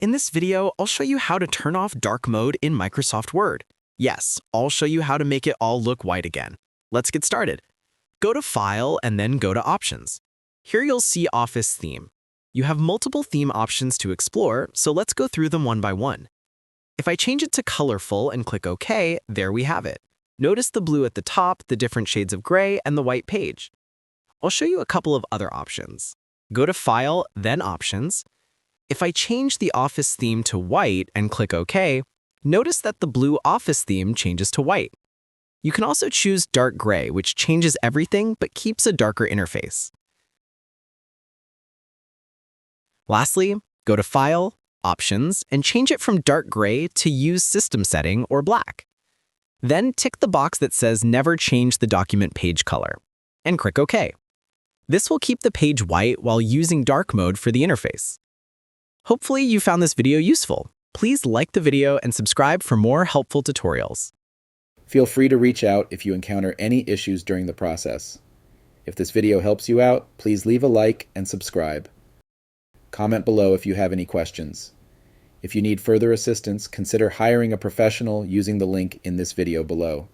In this video, I'll show you how to turn off dark mode in Microsoft Word. Yes, I'll show you how to make it all look white again. Let's get started. Go to File and then go to Options. Here you'll see Office Theme. You have multiple theme options to explore, so let's go through them one by one. If I change it to colorful and click OK, there we have it. Notice the blue at the top, the different shades of gray, and the white page. I'll show you a couple of other options. Go to File, then Options. If I change the Office theme to white and click OK, notice that the blue Office theme changes to white. You can also choose dark gray, which changes everything but keeps a darker interface. Lastly, go to File, Options, and change it from dark gray to Use System Setting or black. Then tick the box that says Never change the document page color, and click OK. This will keep the page white while using dark mode for the interface. Hopefully you found this video useful. Please like the video and subscribe for more helpful tutorials. Feel free to reach out if you encounter any issues during the process. If this video helps you out, please leave a like and subscribe. Comment below if you have any questions. If you need further assistance, consider hiring a professional using the link in this video below.